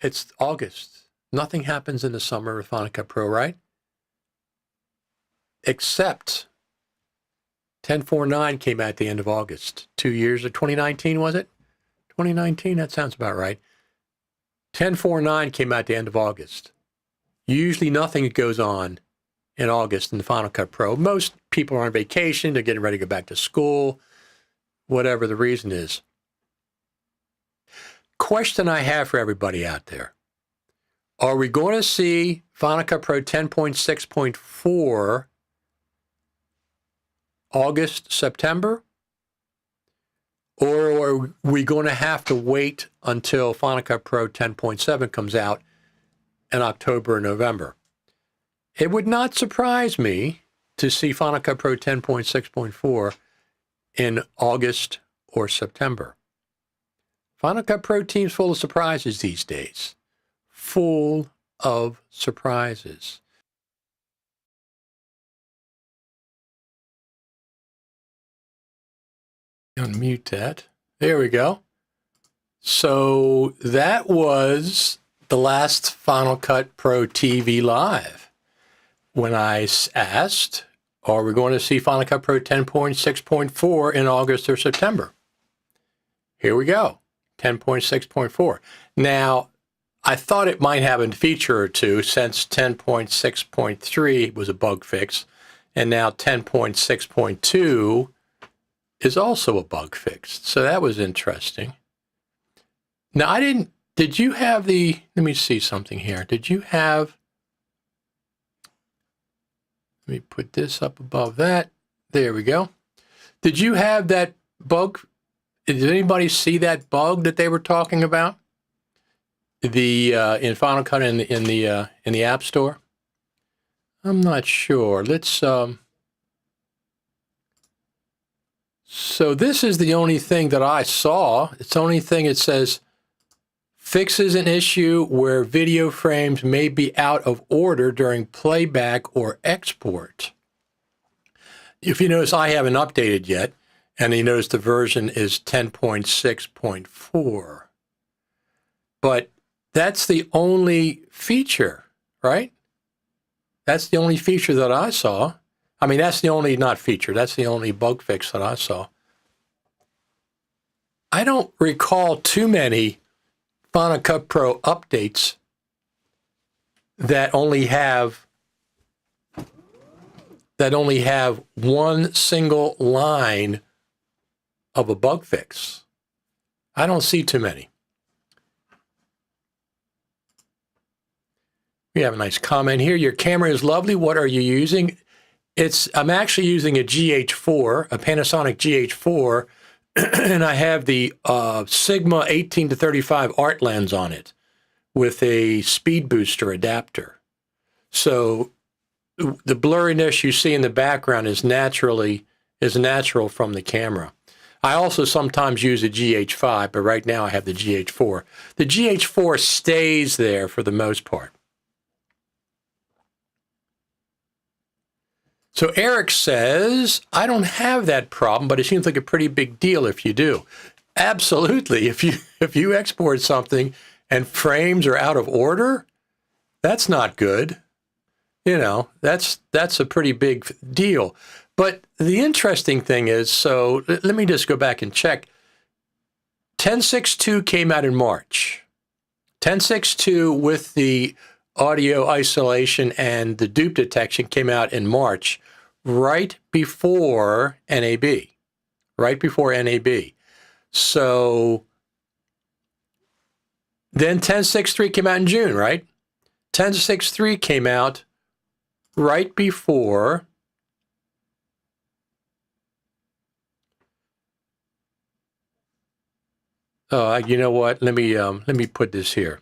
It's August. Nothing happens in the summer with Final Cut Pro, right? Except 10.4.9 came out at the end of August. 2 years of 2019, was it? 2019, that sounds about right. 10.4.9 came out at the end of August. Usually nothing goes on in August in the Final Cut Pro. Most people are on vacation, they're getting ready to go back to school, whatever the reason is. Question I have for everybody out there. Are we going to see Final Cut Pro 10.6.4 August, September? Or are we going to have to wait until Final Cut Pro 10.7 comes out in October and November? It would not surprise me to see Final Cut Pro 10.6.4 in August or September. Final Cut Pro team's full of surprises these days. Full of surprises. Unmute that. There we go. So that was the last Final Cut Pro TV Live. When I asked, are we going to see Final Cut Pro 10.6.4 in August or September? Here we go, 10.6.4. Now, I thought it might have a feature or two since 10.6.3 was a bug fix, and now 10.6.2 is also a bug fix. So that was interesting. Now, did you have let me see something here. Did you have, let me put this up above that. There we go. Did you have that bug? Did anybody see that bug that they were talking about? In Final Cut in the App Store? I'm not sure. Let's so this is the only thing that I saw. It's the only thing it says fixes an issue where video frames may be out of order during playback or export. If you notice, I haven't updated yet, and you notice the version is 10.6.4. But that's the only feature, right? That's the only feature that I saw. I mean, that's the only, not feature, that's the only bug fix that I saw. I don't recall too many Final Cut Pro updates that only have one single line of a bug fix. I don't see too many. We have a nice comment here. Your camera is lovely. What are you using? I'm actually using a GH4, a Panasonic GH4, and I have the Sigma 18-35 art lens on it with a speed booster adapter. So the blurriness you see in the background is natural from the camera. I also sometimes use a GH5, but right now I have the GH4. The GH4 stays there for the most part. So Eric says, I don't have that problem, but it seems like a pretty big deal if you do. Absolutely. If you export something and frames are out of order, that's not good. You know, that's a pretty big deal. But the interesting thing is, so let me just go back and check. 10.6.2 came out in March. 10.6.2 with the audio isolation and the dupe detection came out in March, right before NAB. Right before NAB. So then 10.6.3 came out in June, right? 10.6.3 came out right before you know what? Let me put this here.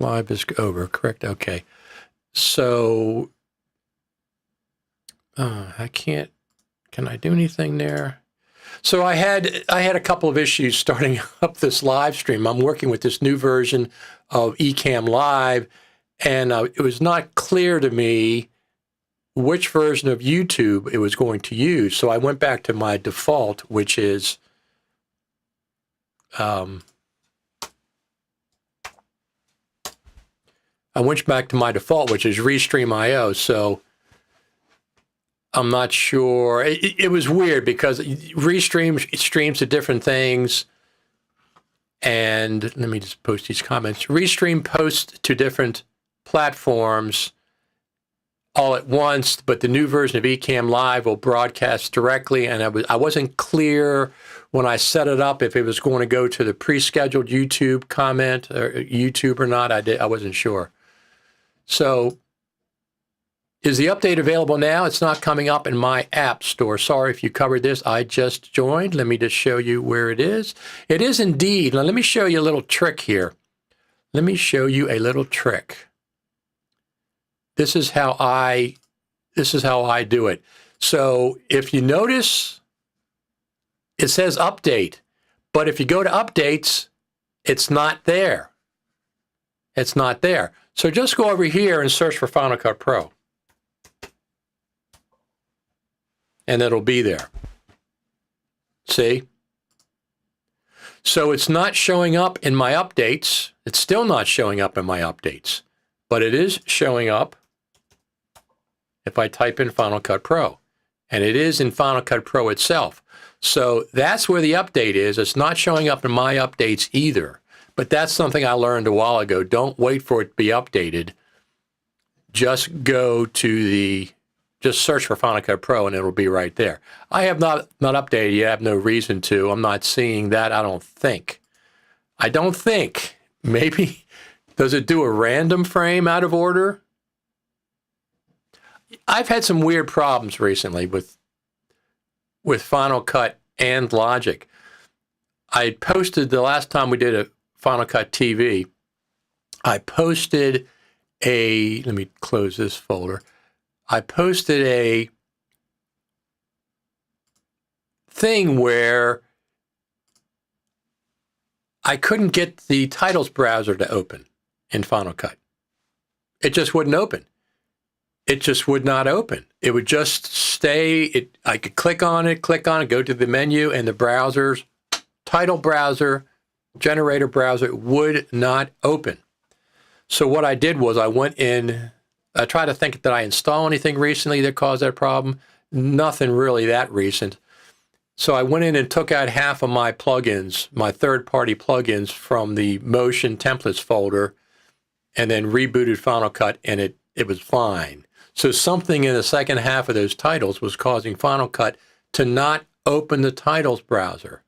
Live is over, correct? Okay. So I can't. Can I do anything there? So I had a couple of issues starting up this live stream. I'm working with this new version of Ecamm Live, and it was not clear to me which version of YouTube it was going to use. So I went back to my default, which is Restream.io. So I'm not sure. It was weird because Restream streams to different things. And let me just post these comments. Restream posts to different platforms all at once, but the new version of Ecamm Live will broadcast directly. And I wasn't clear when I set it up if it was going to go to the pre-scheduled YouTube comment or YouTube or not. I wasn't sure. So is the update available now? It's not coming up in my app store. Sorry if you covered this. I just joined. Let me just show you where it is. It is indeed. Now let me show you a little trick here. Let me show you a little trick. This is how I do it. So if you notice, it says update, but if you go to updates, It's not there. It's not there. So just go over here and search for Final Cut Pro. And it'll be there. See? So it's not showing up in my updates. It's still not showing up in my updates. But it is showing up if I type in Final Cut Pro. And it is in Final Cut Pro itself. So that's where the update is. It's not showing up in my updates either. But that's something I learned a while ago. Don't wait for it to be updated. Just go to just search for Final Cut Pro and it'll be right there. I have not updated yet. I have no reason to. I'm not seeing that, I don't think. Maybe, does it do a random frame out of order? I've had some weird problems recently with Final Cut and Logic. I posted the last time we did a Final Cut TV, I posted let me close this folder. I posted a thing where I couldn't get the titles browser to open in Final Cut. It just wouldn't open. It just would not open. It would just stay. I could click on it, go to the menu, and the browsers, title browser, generator browser, would not open. So what I did was I went in, I tried to think, did I install anything recently that caused that problem? Nothing really that recent. So I went in and took out half of my plugins, my third-party plugins from the Motion Templates folder, and then rebooted Final Cut, and it was fine. So something in the second half of those titles was causing Final Cut to not open the titles browser.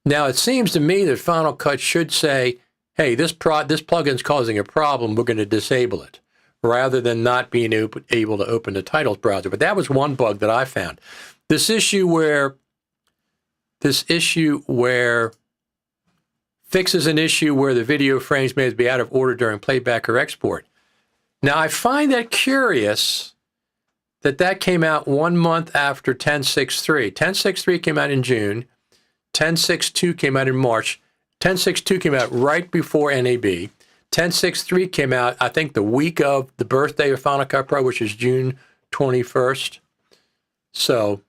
Now, it seems to me that Final Cut should say, hey, this plugin's causing a problem, we're going to disable it, rather than not being able to open the titles browser. But that was one bug that I found. This issue where fixes an issue where the video frames may be out of order during playback or export. Now, I find that curious that came out 1 month after 10.6.3. 10.6.3 came out in June. 10.6.2 came out in March. 10.6.2 came out right before NAB. 10.6.3 came out, I think, the week of the birthday of Final Cut Pro, which is June 21st. So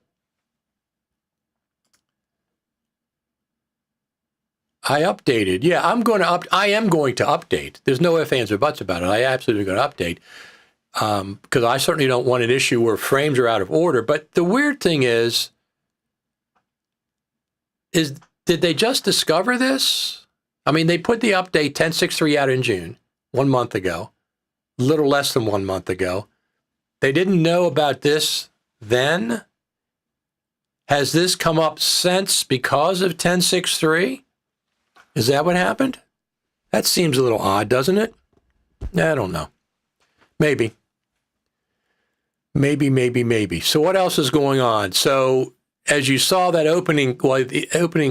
I updated. Yeah, I am going to update. There's no ifs, ands, or buts about it. I absolutely going to update because I certainly don't want an issue where frames are out of order. But the weird thing is did they just discover this? I mean, they put the update 10.6.3 out in June, 1 month ago, a little less than 1 month ago. They didn't know about this then? Has this come up since because of 10.6.3? Is that what happened? That seems a little odd, doesn't it? I don't know. Maybe. So what else is going on? So as you saw that the opening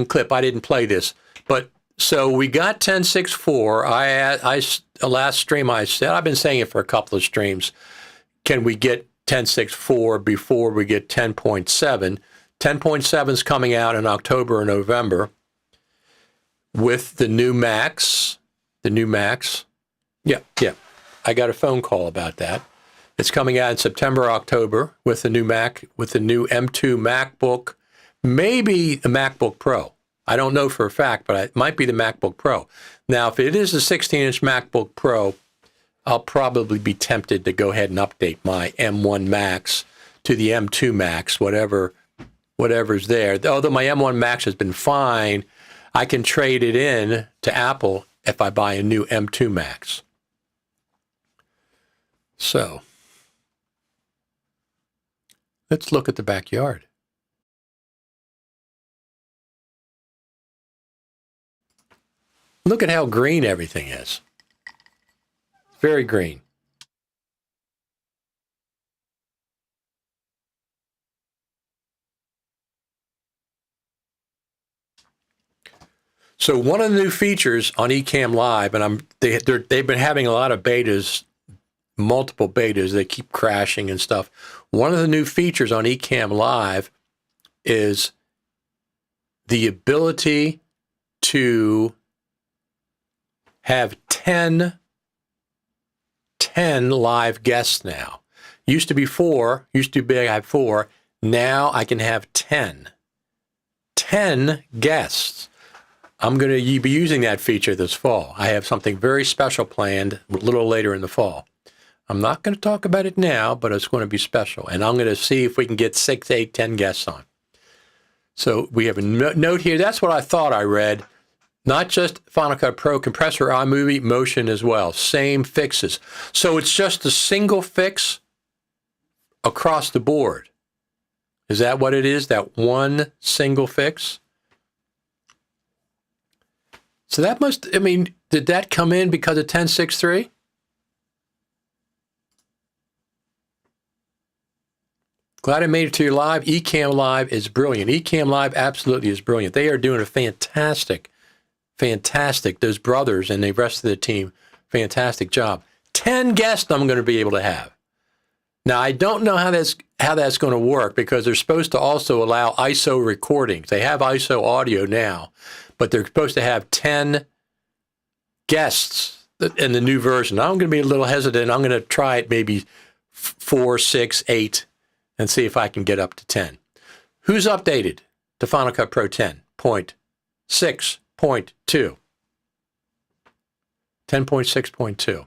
clip, I didn't play this, but so we got 10.6.4. Last stream I said, I've been saying it for a couple of streams. Can we get 10.6.4 before we get 10.7? 10.7 is coming out in October or November. With the new Macs, Yeah. I got a phone call about that. It's coming out in September, October with the new Mac, with the new M2 MacBook, maybe the MacBook Pro. I don't know for a fact, but it might be the MacBook Pro. Now, if it is a 16-inch MacBook Pro, I'll probably be tempted to go ahead and update my M1 Max to the M2 Max, whatever's there. Although my M1 Max has been fine, I can trade it in to Apple if I buy a new M2 Max. So, let's look at the backyard. Look at how green everything is. Very green. So one of the new features on Ecamm Live, and they've been having a lot of betas, multiple betas. They keep crashing and stuff. One of the new features on Ecamm Live is the ability to have 10 live guests now. Used to be 4. Used to be I had 4. Now I can have 10. 10 guests. I'm going to be using that feature this fall. I have something very special planned a little later in the fall. I'm not going to talk about it now, but it's going to be special. And I'm going to see if we can get 6, 8, 10 guests on. So we have a note here. That's what I thought I read. Not just Final Cut Pro, Compressor, iMovie, Motion as well. Same fixes. So it's just a single fix across the board. Is that what it is? That one single fix? So that must, I mean, did that come in because of 10.6.3? Glad I made it to your live. Ecamm Live is brilliant. Ecamm Live absolutely is brilliant. They are doing a fantastic, those brothers and the rest of the team, fantastic job. 10 guests I'm going to be able to have. Now, I don't know how that's going to work because they're supposed to also allow ISO recordings. They have ISO audio now, but they're supposed to have 10 guests in the new version. I'm going to be a little hesitant. I'm going to try it maybe 4, 6, 8, and see if I can get up to 10. Who's updated to Final Cut Pro 10.6.2? 10.6.2.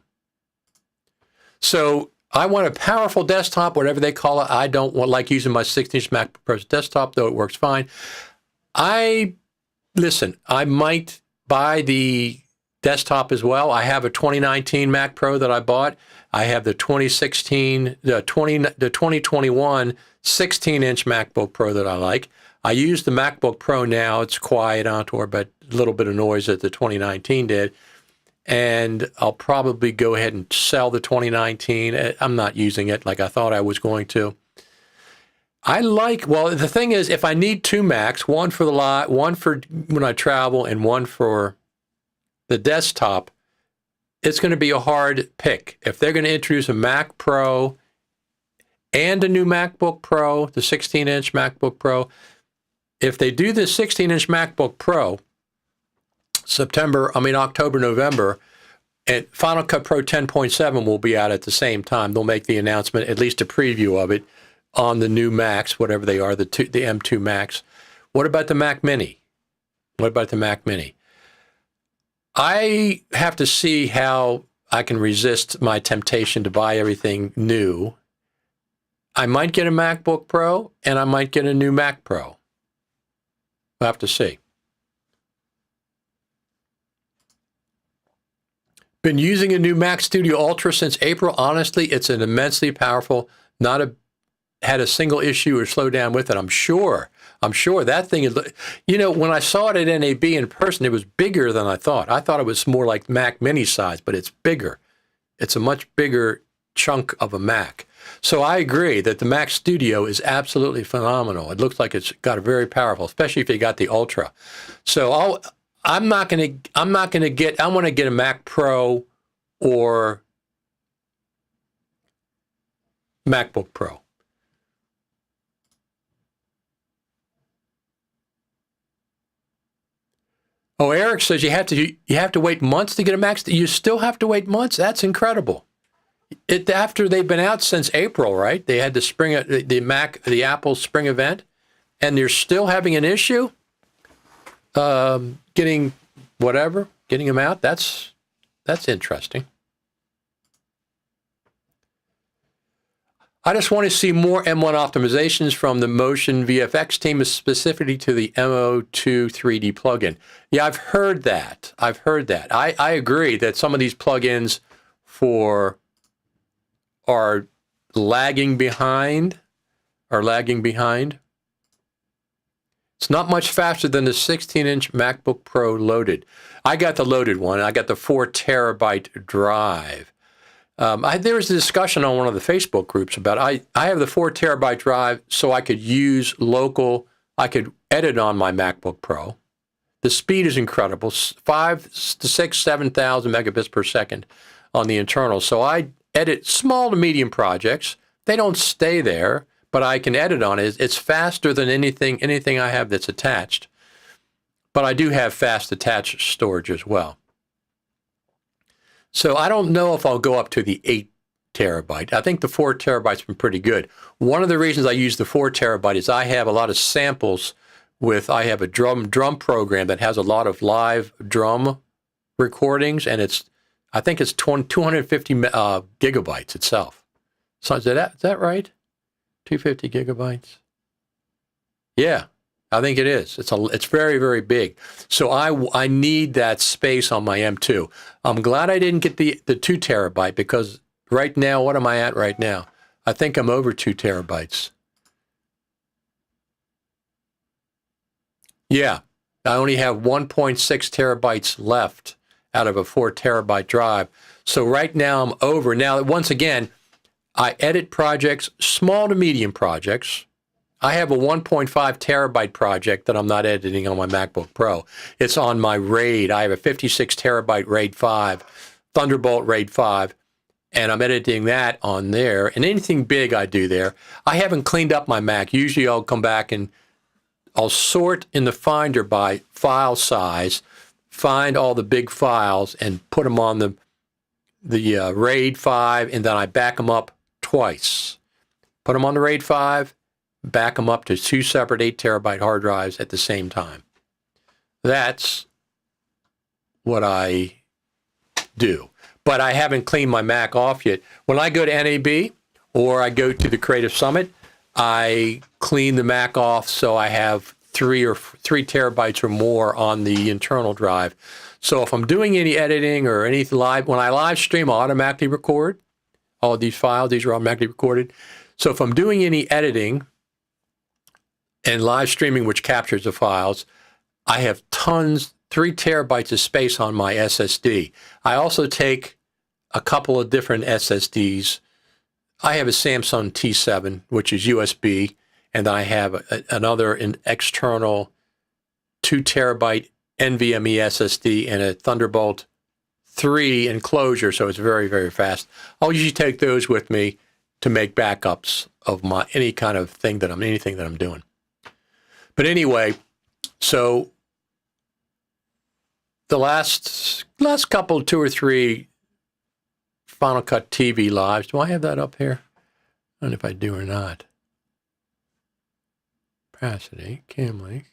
So I want a powerful desktop, whatever they call it. I don't like using my 16-inch MacBook Pro desktop, though it works fine. Listen, I might buy the desktop as well. I have a 2019 Mac Pro that I bought. I have the 2021 16-inch MacBook Pro that I like. I use the MacBook Pro now. It's quiet onto but a little bit of noise that the 2019 did. And I'll probably go ahead and sell the 2019. I'm not using it like I thought I was going to. Well, the thing is, if I need 2 Macs, one for the lot, one for when I travel, and one for the desktop, it's going to be a hard pick. If they're going to introduce a Mac Pro and a new MacBook Pro, the 16-inch MacBook Pro, if they do the 16-inch MacBook Pro, October, November, and Final Cut Pro 10.7 will be out at the same time. They'll make the announcement, at least a preview of it, on the new Macs, whatever they are, the M2 Macs. What about the Mac Mini? I have to see how I can resist my temptation to buy everything new. I might get a MacBook Pro, and I might get a new Mac Pro. We'll have to see. Been using a new Mac Studio Ultra since April. Honestly, it's an immensely powerful, had a single issue or slowdown with it. I'm sure that thing is, when I saw it at NAB in person, it was bigger than I thought. I thought it was more like Mac Mini size, but it's bigger. It's a much bigger chunk of a Mac. So I agree that the Mac Studio is absolutely phenomenal. It looks like it's got a very powerful, especially if you got the Ultra. So I want to get a Mac Pro or MacBook Pro. Oh, Eric says you have to wait months to get a Mac. You still have to wait months? That's incredible. After they've been out since April, right? They had the Apple spring event, and they're still having an issue getting them out. That's interesting. I just want to see more M1 optimizations from the Motion VFX team, specifically to the MO2 3D plugin. Yeah, I've heard that. I agree that some of these plugins are lagging behind. It's not much faster than the 16-inch MacBook Pro loaded. I got the loaded one. I got the 4 terabyte drive. There was a discussion on one of the Facebook groups about I have the 4 terabyte drive so I could I could edit on my MacBook Pro. The speed is incredible, 5,000 to 6,000, 7,000 megabits per second on the internal. So I edit small to medium projects. They don't stay there, but I can edit on it. It's faster than anything I have that's attached. But I do have fast attached storage as well. So I don't know if I'll go up to the 8 terabyte. I think the 4 terabyte's been pretty good. One of the reasons I use the 4 terabyte is I have a lot of samples I have a drum program that has a lot of live drum recordings, and I think it's 250 gigabytes itself. So is that right? 250 gigabytes? Yeah, I think it is. It's very, very big. So I need that space on my M2. I'm glad I didn't get the 2 terabyte, because right now, what am I at right now? I think I'm over 2 terabytes. Yeah, I only have 1.6 terabytes left out of a 4 terabyte drive. So right now I'm over. Now, once again, I edit projects, small to medium projects. I have a 1.5 terabyte project that I'm not editing on my MacBook Pro. It's on my RAID. I have a 56 terabyte RAID 5, Thunderbolt RAID 5, and I'm editing that on there. And anything big I do there. I haven't cleaned up my Mac. Usually I'll come back and I'll sort in the Finder by file size, find all the big files, and put them on the RAID 5, and then I back them up twice. Put them on the RAID 5, back them up to 2 separate 8 terabyte hard drives at the same time. That's what I do. But I haven't cleaned my Mac off yet. When I go to NAB or I go to the Creative Summit, I clean the Mac off so I have 3 terabytes or more on the internal drive. So if I'm doing any editing or anything live, when I live stream, I'll automatically record all of these files. These are automatically recorded. So if I'm doing any editing and live streaming, which captures the files, I have 3 terabytes of space on my SSD. I also take a couple of different SSDs. I have a Samsung T7, which is USB, and I have another external 2 terabyte NVMe SSD and a Thunderbolt 3 enclosure, so it's very, very fast. I'll usually take those with me to make backups of anything that I'm doing. But anyway, so the last couple, 2 or 3 Final Cut TV lives. Do I have that up here? I don't know if I do or not. Opacity, cam length.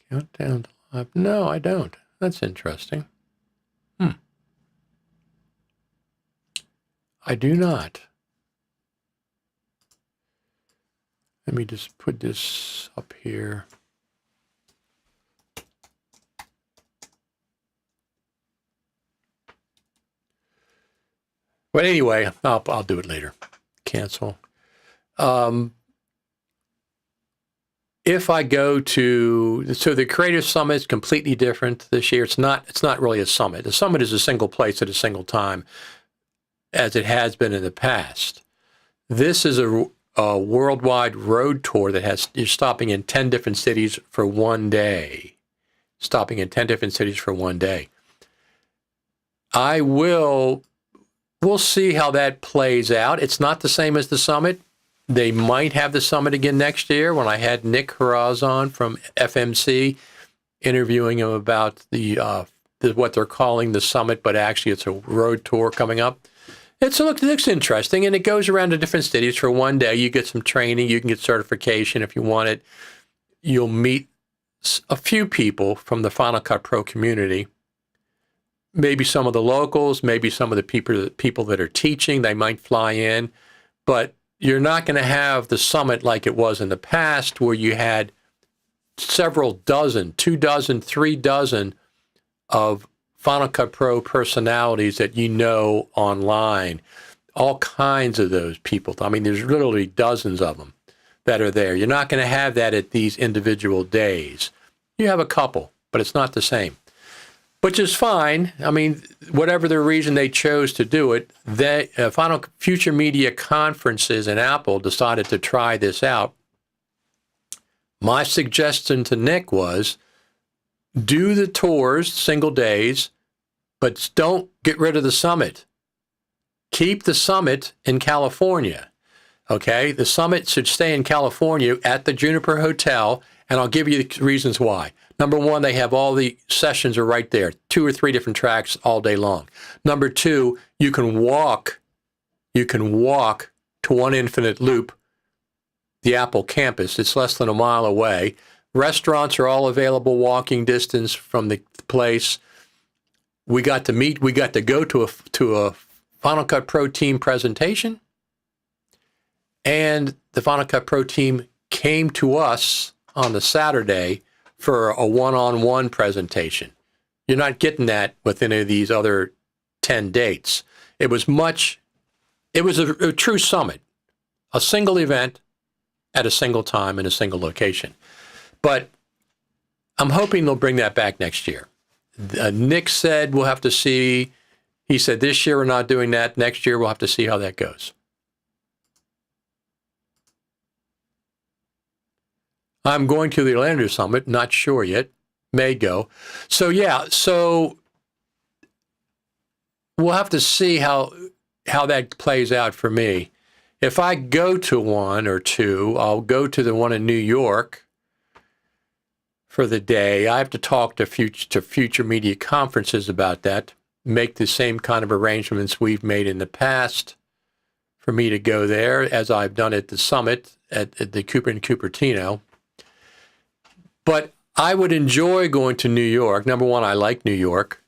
Countdown to live. No, I don't. That's interesting. I do not. Let me just put this up here. But anyway, I'll do it later. Cancel. If I go so the Creative Summit is completely different this year. It's not really a summit. The summit is a single place at a single time, as it has been in the past. This is a worldwide road tour that you're stopping in 10 different cities for one day. Stopping in 10 different cities for one day. We'll see how that plays out. It's not the same as the summit. They might have the summit again next year. When I had Nick Haraz on from FMC, interviewing him about what they're calling the summit, but actually it's a road tour coming up. It looks interesting, and it goes around to different cities for one day. You get some training. You can get certification if you want it. You'll meet a few people from the Final Cut Pro community. Maybe some of the locals, maybe some of the people that are teaching, they might fly in, but you're not going to have the summit like it was in the past, where you had several dozen, 2 dozen, 3 dozen of Final Cut Pro personalities that you know online. All kinds of those people. I mean, there's literally dozens of them that are there. You're not going to have that at these individual days. You have a couple, but it's not the same. Which is fine. I mean, whatever the reason they chose to do it, Final Future Media Conferences and Apple decided to try this out. My suggestion to Nick was, do the tours, single days, but don't get rid of the summit. Keep the summit in California. Okay? The summit should stay in California at the Juniper Hotel, and I'll give you the reasons why. Number one, they have all the sessions are right there, 2 or 3 different tracks all day long. Number two, you can walk to One Infinite Loop, the Apple campus. It's less than a mile away. Restaurants are all available walking distance from the place. We got to go to a Final Cut Pro team presentation, and the Final Cut Pro team came to us on the Saturday for a one-on-one presentation. You're not getting that with any of these other 10 dates. It was a true summit, a single event at a single time in a single location. But I'm hoping they'll bring that back next year. Nick said we'll have to see. He said this year we're not doing that. Next year we'll have to see how that goes. I'm going to the Orlando Summit, not sure yet, may go. So yeah, so we'll have to see how that plays out for me. If I go to one or two, I'll go to the one in New York for the day. I have to talk to future media conferences about that, make the same kind of arrangements we've made in the past for me to go there, as I've done at the summit at the Cooper in Cupertino. But I would enjoy going to New York. Number one, I like New York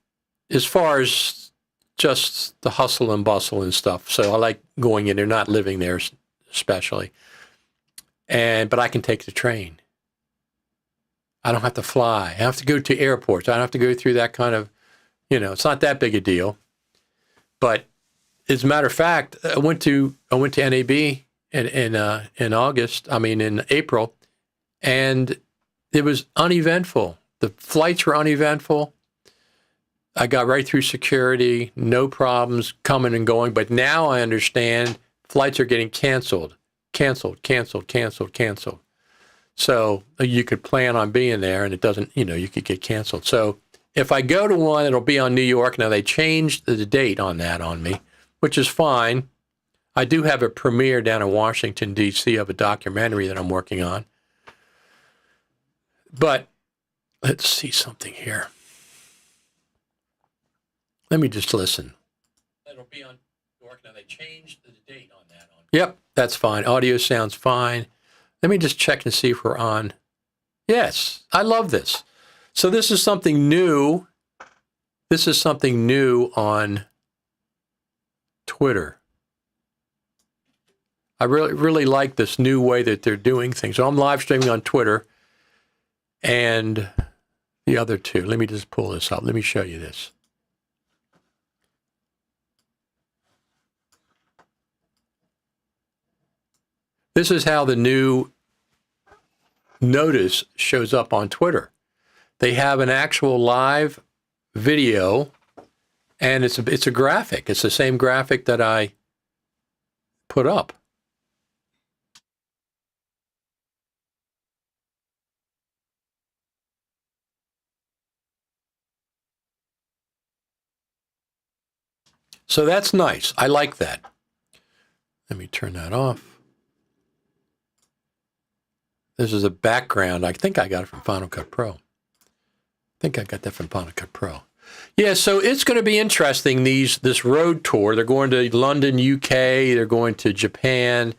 as far as just the hustle and bustle and stuff. So I like going in there, not living there especially. But I can take the train. I don't have to fly. I have to go to airports. I don't have to go through that kind of, it's not that big a deal. But as a matter of fact, I went to NAB in April, and it was uneventful. The flights were uneventful. I got right through security, no problems coming and going. But now I understand flights are getting canceled. So you could plan on being there, and it doesn't, you could get canceled. So if I go to one, it'll be on New York. Now, they changed the date on that on me, which is fine. I do have a premiere down in Washington, D.C. of a documentary that I'm working on. But let's see something here. Let me just listen. It'll be on New York. Now, they changed the date on that. Yep, that's fine. Audio sounds fine. Let me just check and see if we're on. Yes, I love this. So this is something new. This is something new on Twitter. I really like this new way that they're doing things. So I'm live streaming on Twitter and the other two. Let me just pull this up. Let me show you this. This is how the new notice shows up on Twitter. They have an actual live video, and it's a graphic. It's the same graphic that I put up. So that's nice. I like that. Let me turn that off. This is a background. I think I got it from Final Cut Pro. I think I got that from Final Cut Pro. Yeah, so it's going to be interesting, this road tour. They're going to London, UK. They're going to Japan.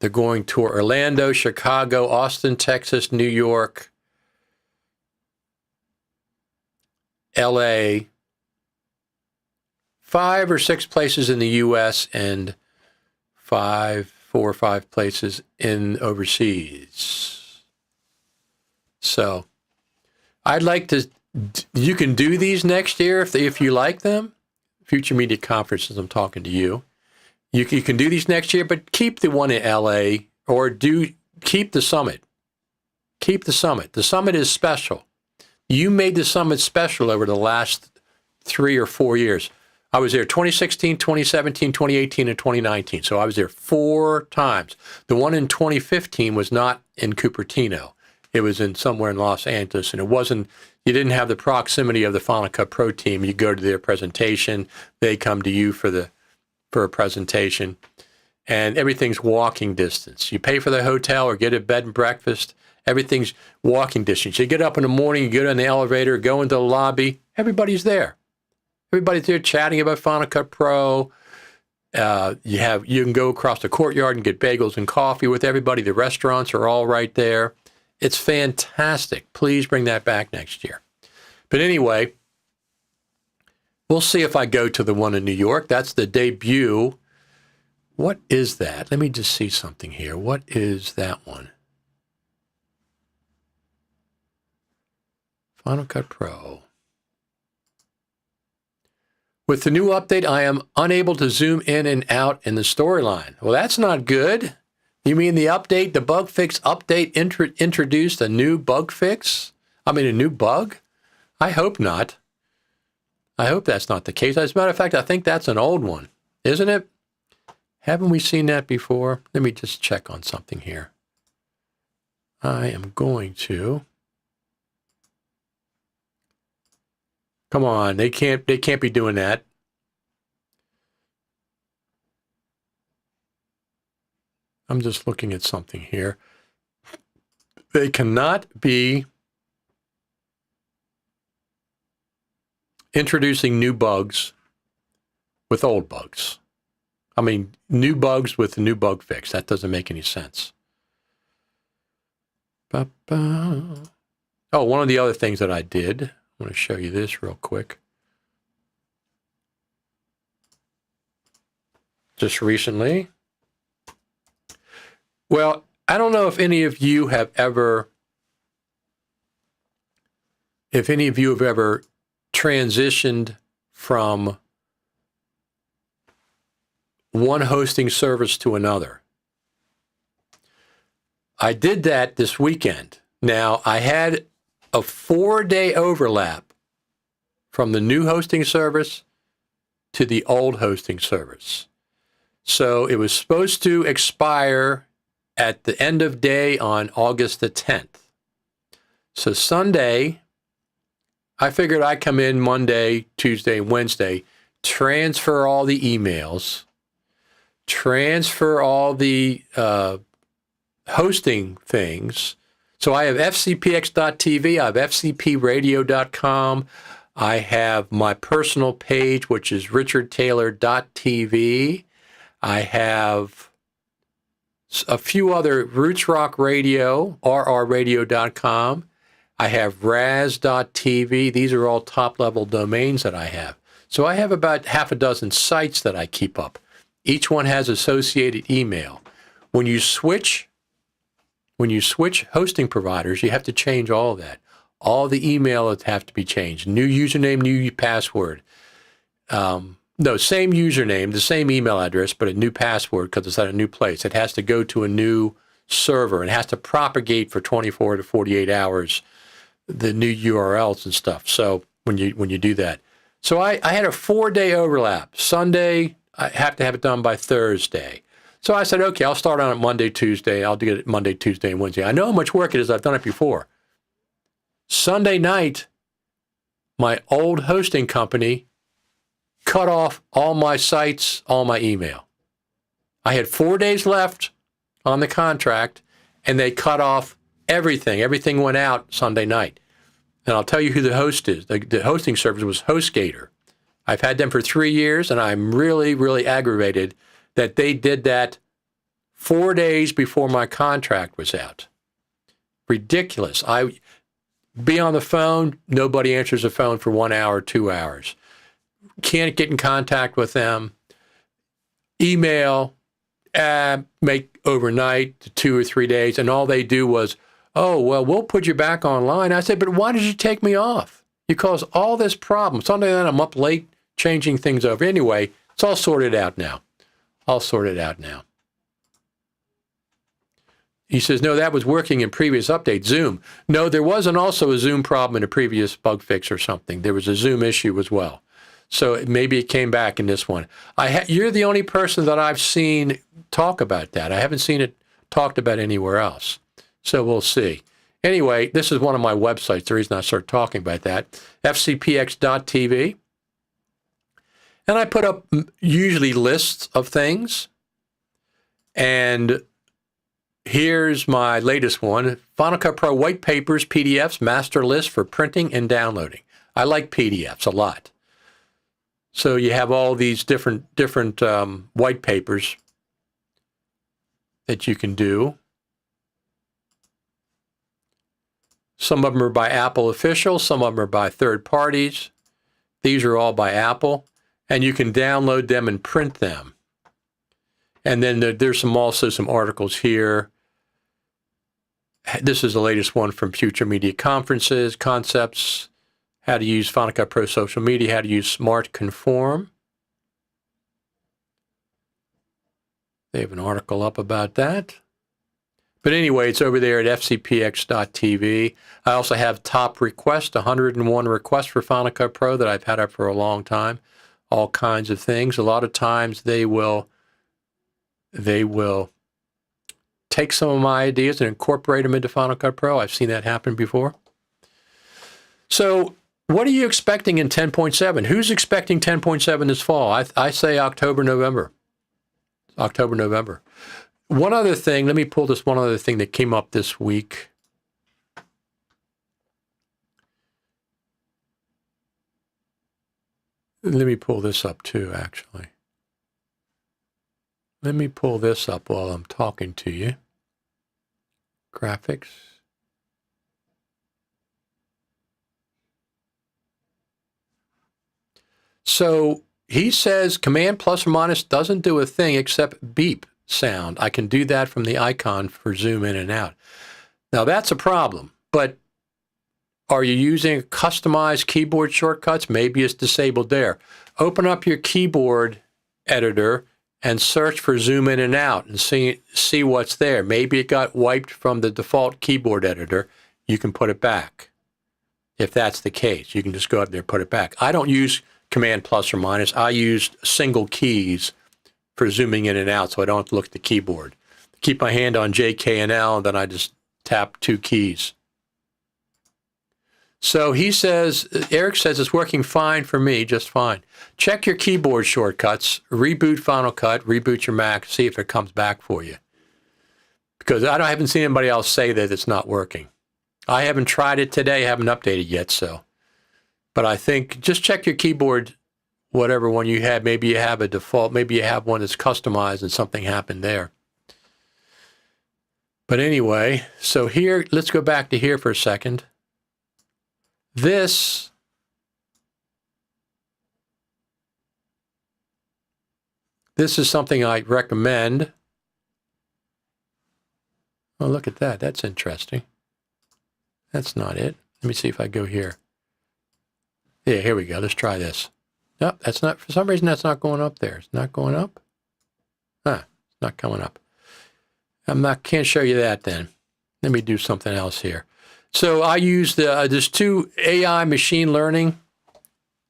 They're going to Orlando, Chicago, Austin, Texas, New York, LA. 5 or 6 places in the U.S. and 4 or 5 places in overseas. So I'd like to, you can do these next year if you like them. Future media conferences, I'm talking to you. You can do these next year, but keep the one in LA or keep the summit. Keep the summit. The summit is special. You made the summit special over the last 3 or 4 years. I was there 2016, 2017, 2018, and 2019. So I was there 4 times. The one in 2015 was not in Cupertino. It was in somewhere in Los Angeles, and you didn't have the proximity of the Final Cut Pro team. You go to their presentation, they come to you for a presentation, and everything's walking distance. You pay for the hotel or get a bed and breakfast, Everything's walking distance. You get up in the morning, you get in the elevator, go into the lobby, everybody's there. Everybody's there chatting about Final Cut Pro. You can go across the courtyard and get bagels and coffee with everybody. The restaurants are all right there. It's fantastic. Please bring that back next year. But anyway, we'll see if I go to the one in New York. That's the debut. What is that? Let me just see something here. What is that one? Final Cut Pro. With the new update, I am unable to zoom in and out in the storyline. Well, that's not good. You mean the update, the bug fix update introduced a new bug fix? I mean, a new bug? I hope not. I hope that's not the case. As a matter of fact, I think that's an old one, isn't it? Haven't we seen that before? Let me just check on something here. I am going to. Come on, they can't be doing that. I'm just looking at something here. They cannot be introducing new bugs with old bugs. I mean, new bugs with a new bug fix. That doesn't make any sense. Oh, one of the other things that I did, I want to show you this real quick. Just recently. Well, I don't know if any of you have ever transitioned from one hosting service to another. I did that this weekend. Now, I had a 4-day overlap from the new hosting service to the old hosting service. So it was supposed to expire at the end of day on August the 10th. So Sunday, I figured I'd come in Monday, Tuesday, Wednesday, transfer all the emails, transfer all the hosting things. So I have fcpx.tv, I have fcpradio.com, I have my personal page, which is richardtaylor.tv. I have a few other Roots Rock Radio, rrradio.com. I have raz.tv. These are all top-level domains that I have. So I have about half a dozen sites that I keep up. Each one has associated email. When you switch hosting providers, you have to change all of that. All the email have to be changed. New username, new password. No, same username, the same email address, but a new password because it's at a new place. It has to go to a new server and has to propagate for 24 to 48 hours, the new URLs and stuff. So when you do that. So I had a 4-day overlap. Sunday, I have to have it done by Thursday. So I said, okay, I'll start on it Monday, Tuesday. I'll do it Monday, Tuesday, and Wednesday. I know how much work it is. I've done it before. Sunday night, my old hosting company cut off all my sites, all my email. I had 4 days left on the contract, and they cut off everything. Everything went out Sunday night. And I'll tell you who the host is. The hosting service was HostGator. I've had them for 3 years, and I'm really, really aggravated that they did that 4 days before my contract was out. Ridiculous. I be on the phone, nobody answers the phone for 1 hour, 2 hours. Can't get in contact with them. Email, make overnight to 2 or 3 days, and all they do was, oh, well, we'll put you back online. I said, but why did you take me off? You caused all this problem. Sunday night, I'm up late changing things over. Anyway, it's all sorted out now. He says, no, that was working in previous updates, Zoom. No, there wasn't also a Zoom problem in a previous bug fix or something. There was a Zoom issue as well. So maybe it came back in this one. You're the only person that I've seen talk about that. I haven't seen it talked about anywhere else. So we'll see. Anyway, this is one of my websites. The reason I started talking about that, fcpx.tv. And I put up usually lists of things. And here's my latest one, Final Cut Pro white papers, PDFs, master list for printing and downloading. I like PDFs a lot. So you have all these different white papers that you can do. Some of them are by Apple officials, some of them are by third parties. These are all by Apple, and you can download them and print them. And then there's also some articles here. This is the latest one from Future Media Conferences, Concepts, how to use Final Cut Pro social media, how to use Smart Conform. They have an article up about that. But anyway, it's over there at fcpx.tv. I also have top requests, 101 requests for Final Cut Pro that I've had up for a long time. All kinds of things. A lot of times they will take some of my ideas and incorporate them into Final Cut Pro. I've seen that happen before. So what are you expecting in 10.7? Who's expecting 10.7 this fall? I say October, November. October, November. One other thing, let me pull this one other thing that came up this week. Let me pull this up too, actually. Let me pull this up while I'm talking to you. Graphics. So he says Command plus or minus doesn't do a thing except beep sound. I can do that from the icon for zoom in and out. Now that's a problem, but are you using customized keyboard shortcuts? Maybe it's disabled there. Open up your keyboard editor and search for zoom in and out and see what's there. Maybe it got wiped from the default keyboard editor. You can put it back. If that's the case, you can just go up there and put it back. I don't use Command plus or minus. I use single keys for zooming in and out so I don't have to look at the keyboard. Keep my hand on J, K, and L, and then I just tap two keys. So he says, Eric says it's working fine for me, just fine. Check your keyboard shortcuts, reboot Final Cut, reboot your Mac, see if it comes back for you. Because I haven't seen anybody else say that it's not working. I haven't tried it today, haven't updated yet, so. But I think just check your keyboard, whatever one you have. Maybe you have a default, maybe you have one that's customized and something happened there. But anyway, so here, let's go back to here for a second. This is something I recommend. Oh, look at that. That's interesting. That's not it. Let me see if I go here. Yeah, here we go. Let's try this. No, that's not, for some reason, that's not going up there. It's not going up. It's not coming up. Can't show you that then. Let me do something else here. So I use there's two AI machine learning.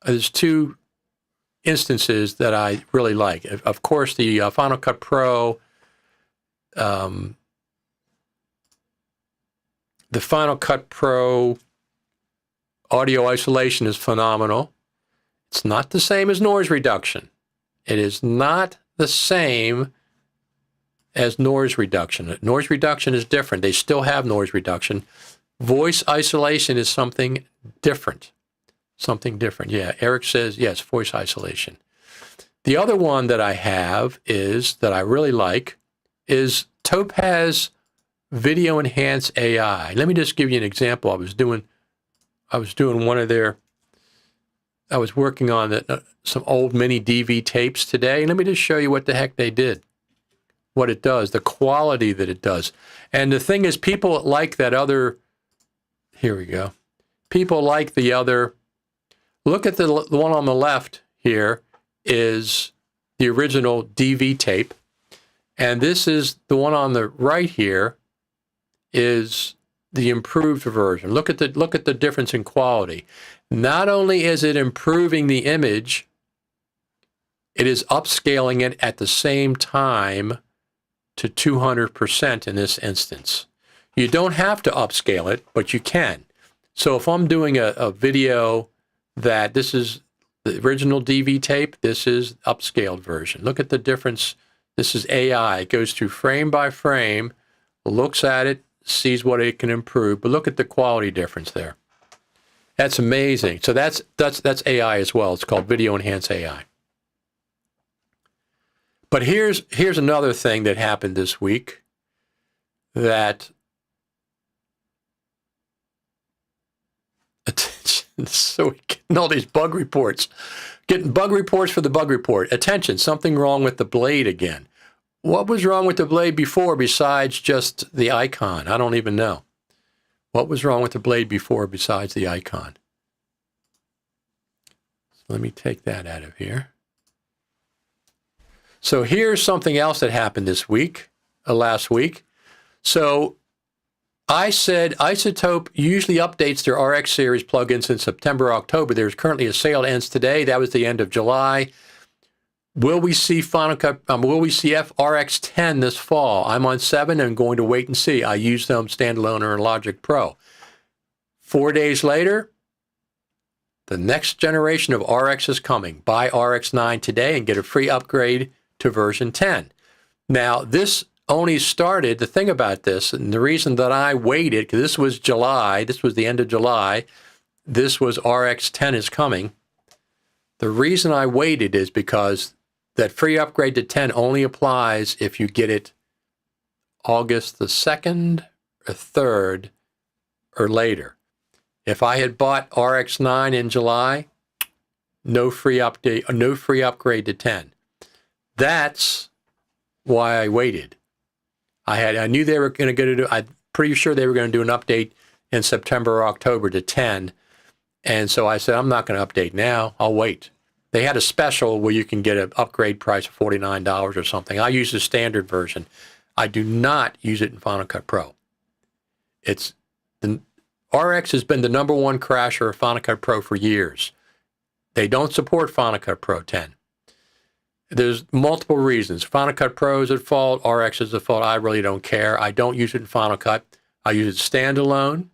There's two instances that I really like. Of course, the Final Cut Pro, the Final Cut Pro audio isolation is phenomenal. It's not the same as noise reduction. It is not the same as noise reduction. Noise reduction is different. They still have noise reduction. Voice isolation is something different. Something different. Yeah, Eric says, yes, voice isolation. The other one that I have is, that I really like, is Topaz Video Enhance AI. Let me just give you an example. I was doing one of their, I was working on some old mini DV tapes today. Let me just show you what the heck they did. What it does, the quality that it does. And the thing is, people like that other, here we go. People like the other, look at the one on the left here is the original DV tape. And this is the one on the right here is the improved version. Look at the difference in quality. Not only is it improving the image, it is upscaling it at the same time to 200% in this instance. You don't have to upscale it, but you can. So if I'm doing a video that this is the original DV tape, this is upscaled version. Look at the difference. This is AI. It goes through frame by frame, looks at it, sees what it can improve, but look at the quality difference there. That's amazing. So that's AI as well. It's called Video Enhanced AI. But here's another thing that happened this week that so we're getting all these bug reports. Getting bug reports for the bug report. Attention, something wrong with the blade again. What was wrong with the blade before besides just the icon? I don't even know. What was wrong with the blade before besides the icon? So let me take that out of here. So here's something else that happened this week, last week. So I said Isotope usually updates their RX series plugins in September, October. There's currently a sale that ends today. That was the end of July. Will we see Final Cut? Will we see FRX 10 this fall? I'm on 7 and going to wait and see. I use them standalone or in Logic Pro. 4 days later, the next generation of RX is coming. Buy RX 9 today and get a free upgrade to version 10. Now, this only started, the thing about this, and the reason that I waited, because this was July, this was the end of July, this was RX 10 is coming. The reason I waited is because that free upgrade to 10 only applies if you get it August the 2nd or 3rd or later. If I had bought RX 9 in July, no free update, no free upgrade to 10. That's why I waited. I knew they were going to do, I'm pretty sure they were going to do an update in September or October to 10. And so I said, I'm not going to update now. I'll wait. They had a special where you can get an upgrade price of $49 or something. I use the standard version. I do not use it in Final Cut Pro. The RX has been the #1 crasher of Final Cut Pro for years. They don't support Final Cut Pro 10. There's multiple reasons. Final Cut Pro is at fault. RX is at fault. I really don't care. I don't use it in Final Cut. I use it standalone,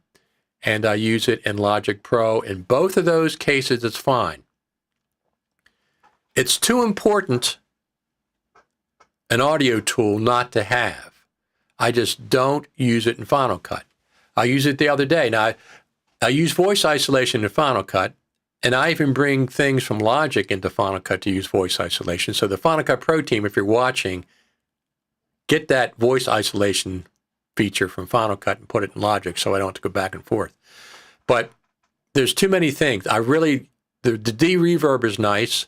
and I use it in Logic Pro. In both of those cases, it's fine. It's too important an audio tool not to have. I just don't use it in Final Cut. I used it the other day. Now, I use voice isolation in Final Cut, and I even bring things from Logic into Final Cut to use voice isolation. So the Final Cut Pro team, if you're watching, get that voice isolation feature from Final Cut and put it in Logic so I don't have to go back and forth. But there's too many things. The de-reverb is nice,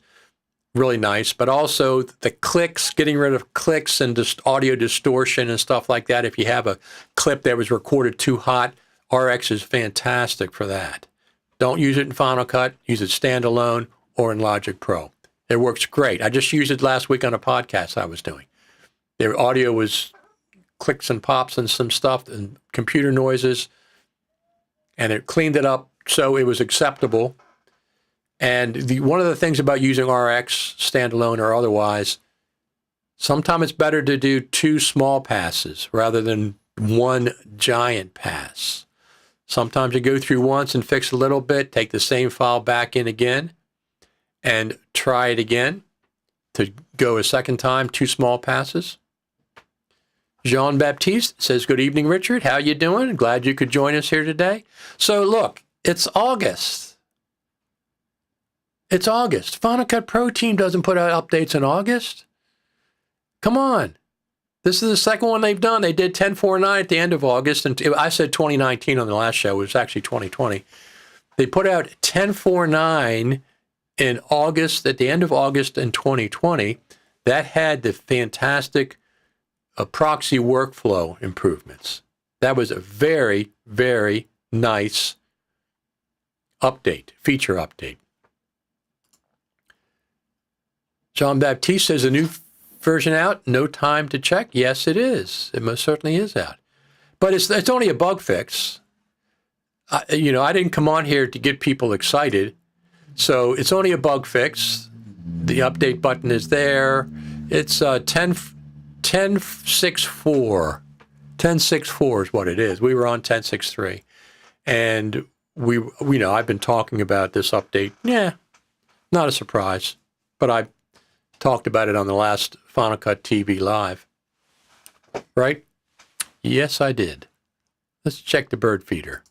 really nice, but also the clicks, getting rid of clicks and just audio distortion and stuff like that. If you have a clip that was recorded too hot, RX is fantastic for that. Don't use it in Final Cut. Use it standalone or in Logic Pro. It works great. I just used it last week on a podcast I was doing. Their audio was clicks and pops and some stuff and computer noises, and it cleaned it up so it was acceptable. And one of the things about using RX standalone or otherwise, sometimes it's better to do 2 small passes rather than 1 giant pass. Sometimes you go through once and fix a little bit, take the same file back in again, and try it again to go a second time, 2 small passes. Jean-Baptiste says, good evening, Richard. How you doing? Glad you could join us here today. So look, it's August. It's August. Final Cut Pro team doesn't put out updates in August. Come on. This is the second one they've done. They did 10.4.9 at the end of August, and I said 2019 on the last show. It was actually 2020. They put out 10.4.9 in August, at the end of August in 2020. That had the fantastic proxy workflow improvements. That was a very, very nice update, feature update. Jean-Baptiste says, a new version out? No time to check? Yes, it is. It most certainly is out. But it's only a bug fix. I didn't come on here to get people excited. So it's only a bug fix. The update button is there. It's 10.6.4. 10.6.4 is what it is. We were on 10.6.3. And I've been talking about this update. Yeah, not a surprise. But I talked about it on the last Final Cut TV Live. Right? Yes, I did. Let's check the bird feeder.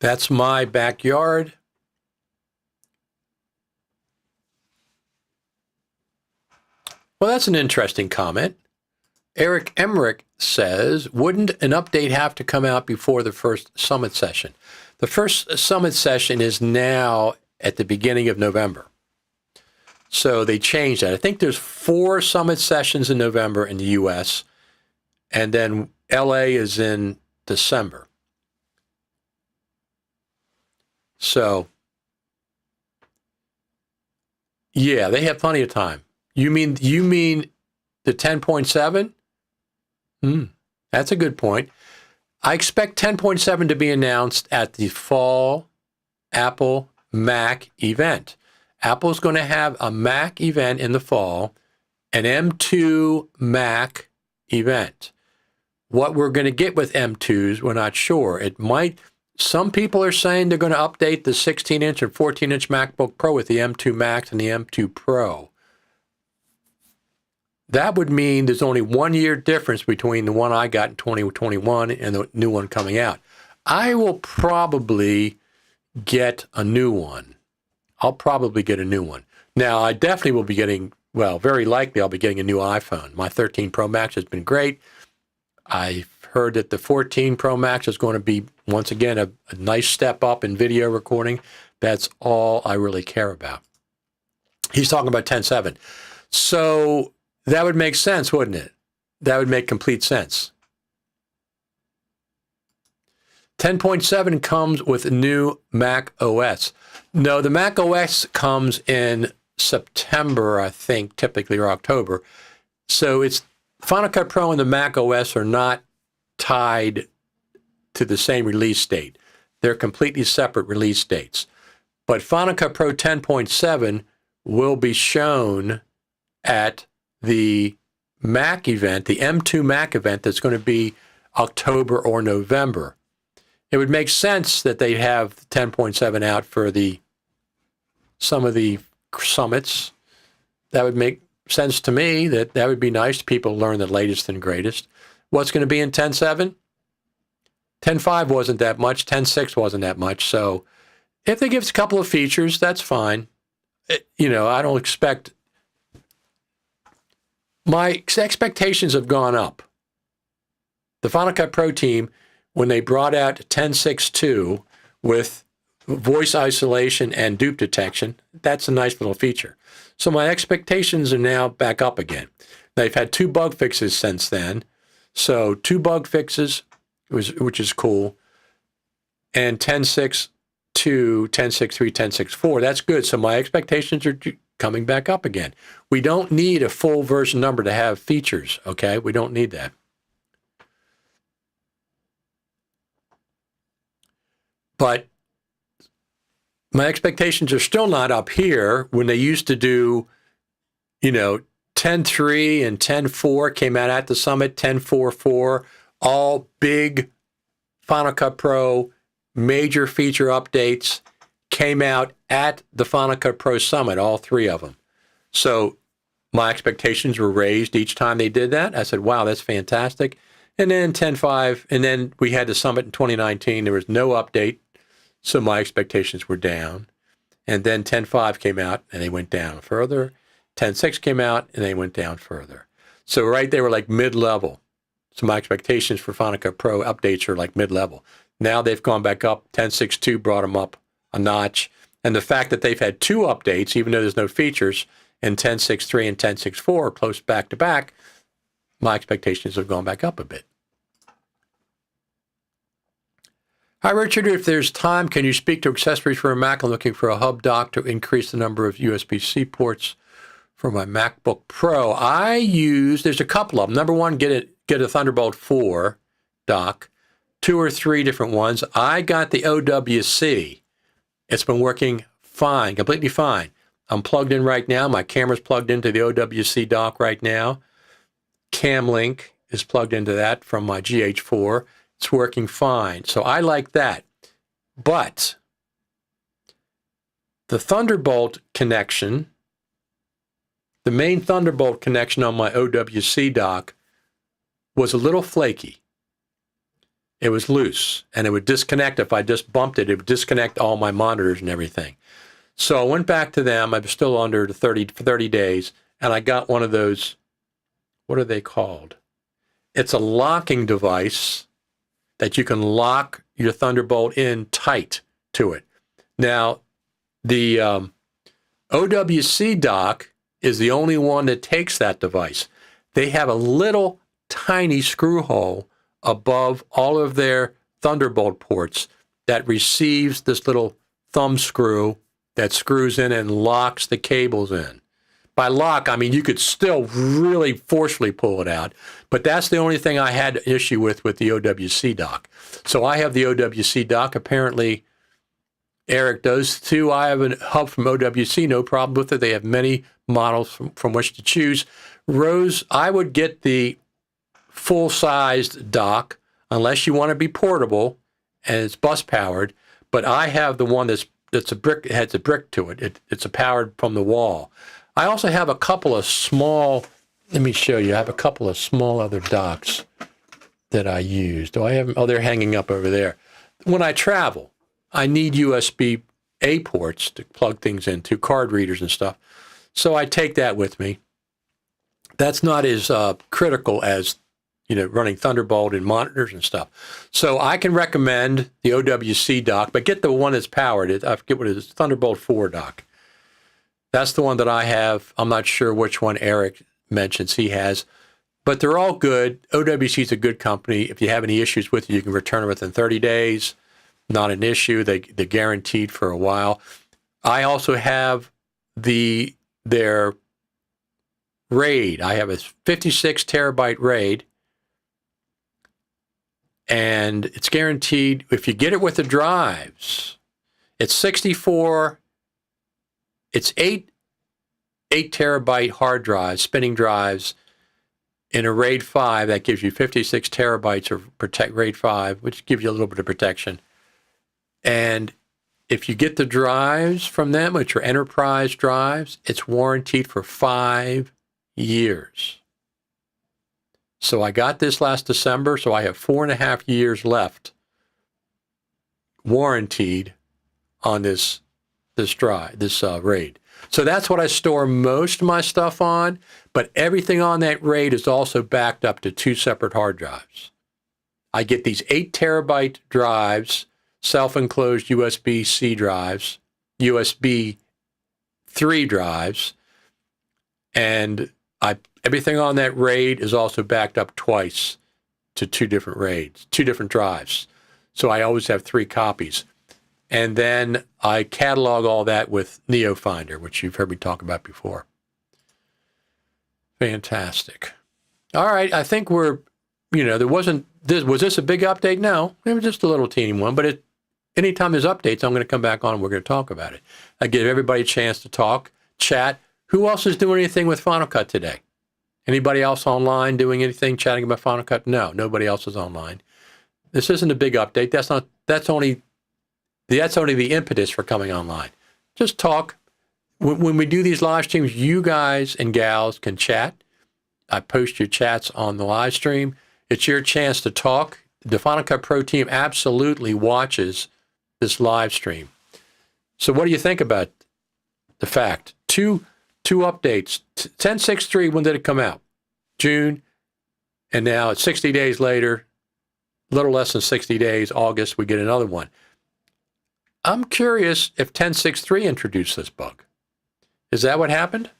That's my backyard. Well, that's an interesting comment. Eric Emmerich says, wouldn't an update have to come out before the first summit session? The first summit session is now at the beginning of November. So they changed that. I think there's 4 summit sessions in November in the U.S., and then L.A. is in December. So, yeah, they have plenty of time. You mean the 10.7? That's a good point. I expect 10.7 to be announced at the fall Apple Mac event. Apple's going to have a Mac event in the fall, an M2 Mac event. What we're going to get with M2s, we're not sure. It might. Some people are saying they're going to update the 16-inch and 14-inch MacBook Pro with the M2 Max and the M2 Pro. That would mean there's only 1 year difference between the one I got in 2021 and the new one coming out. I will probably get a new one. I'll probably get a new one. Now, I definitely will be getting, well, very likely I'll be getting a new iPhone. My 13 Pro Max has been great. I've heard that the 14 Pro Max is going to be, once again, a nice step up in video recording. That's all I really care about. He's talking about 10.7. So that would make sense, wouldn't it? That would make complete sense. 10.7 comes with new Mac OS. No, the Mac OS comes in September, I think, typically, or October. So it's Final Cut Pro and the Mac OS are not tied to the same release date. They're completely separate release dates. But Final Cut Pro 10.7 will be shown at the Mac event, the M2 Mac event that's going to be October or November. It would make sense that they'd have 10.7 out for some of the summits. That would make sense to me. That would be nice. People learn the latest and greatest. What's going to be in 10.7? 10.5 wasn't that much. 10.6 wasn't that much. So if they give us a couple of features, that's fine. I don't expect... My expectations have gone up. The Final Cut Pro team, when they brought out 10.6.2 with voice isolation and dupe detection, that's a nice little feature. So my expectations are now back up again. They've had 2 bug fixes since then. So 2 bug fixes, which is cool. And 10.6.2, 10.6.3, 10.6.4, that's good. So my expectations are coming back up again. We don't need a full version number to have features, okay? We don't need that. But my expectations are still not up here when they used to do, 10.3 and 10.4 came out at the summit, 10.4.4, all big Final Cut Pro major feature updates came out at the Final Cut Pro Summit, all 3 of them. So my expectations were raised each time they did that. I said, wow, that's fantastic. And then 10.5, and then we had the summit in 2019. There was no update, so my expectations were down. And then 10.5 came out, and they went down further. 10.6 came out, and they went down further. So right, they were like mid-level. So my expectations for Final Cut Pro updates are like mid-level. Now they've gone back up. 10.6.2 brought them up a notch. And the fact that they've had 2 updates, even though there's no features, in 10.6.3 and 10.6.4 close back to back, my expectations have gone back up a bit. Hi, Richard. If there's time, can you speak to accessories for a Mac? I'm looking for a hub dock to increase the number of USB-C ports for my MacBook Pro. There's a couple of them. Number one, get a Thunderbolt 4 dock, 2 or 3 different ones. I got the OWC. It's been working fine, completely fine. I'm plugged in right now. My camera's plugged into the OWC dock right now. CamLink is plugged into that from my GH4. It's working fine. So I like that. But the Thunderbolt connection, the main Thunderbolt connection on my OWC dock was a little flaky. It was loose, and it would disconnect. If I just bumped it, it would disconnect all my monitors and everything. So I went back to them. I was still under the 30 days, and I got one of those, what are they called? It's a locking device that you can lock your Thunderbolt in tight to it. Now, the OWC dock is the only one that takes that device. They have a little tiny screw hole above all of their Thunderbolt ports that receives this little thumb screw that screws in and locks the cables in. By lock, I mean you could still really forcefully pull it out, but that's the only thing I had an issue with the OWC dock. So I have the OWC dock. Apparently, Eric does too. I have a hub from OWC, no problem with it. They have many models from which to choose. Rose, I would get the full-sized dock unless you want to be portable and it's bus powered. But I have the one that's a brick. It has a brick to it. It's powered from the wall. I also have a couple of small. Let me show you. I have a couple of small other docks that I use. Do I have them? Oh, they're hanging up over there. When I travel, I need USB-A ports to plug things into, card readers and stuff. So I take that with me. That's not as critical as running Thunderbolt and monitors and stuff. So I can recommend the OWC dock, but get the one that's powered. I forget what it is, Thunderbolt 4 dock. That's the one that I have. I'm not sure which one Eric mentions he has, but they're all good. OWC is a good company. If you have any issues with it, you can return it within 30 days. Not an issue. They're guaranteed for a while. I also have their RAID. I have a 56 terabyte RAID, and it's guaranteed. If you get it with the drives, it's 64. It's 8 terabyte hard drives, spinning drives, in a RAID 5 that gives you 56 terabytes of RAID 5, which gives you a little bit of protection. And if you get the drives from them, which are enterprise drives, it's warranted for 5 years. So I got this last December, so I have 4.5 years left warranted on this RAID. So that's what I store most of my stuff on, but everything on that RAID is also backed up to 2 separate hard drives. I get these 8 terabyte drives, self-enclosed USB-C drives, USB 3 drives, and everything on that RAID is also backed up twice to 2 different RAIDs, 2 different drives. So I always have 3 copies. And then I catalog all that with NeoFinder, which you've heard me talk about before. Fantastic. All right, I think was this a big update? No, it was just a little teeny one, but anytime there's updates, I'm going to come back on and we're going to talk about it. I give everybody a chance to talk, chat. Who else is doing anything with Final Cut today? Anybody else online doing anything, chatting about Final Cut? No, nobody else is online. This isn't a big update. That's only the impetus for coming online. Just talk. When we do these live streams, you guys and gals can chat. I post your chats on the live stream. It's your chance to talk. The Final Cut Pro team absolutely watches this live stream. So what do you think about the fact? Two updates. 10.6.3, when did it come out? June. And now it's 60 days later, a little less than 60 days, August, we get another one. I'm curious if 10.6.3 introduced this bug. Is that what happened?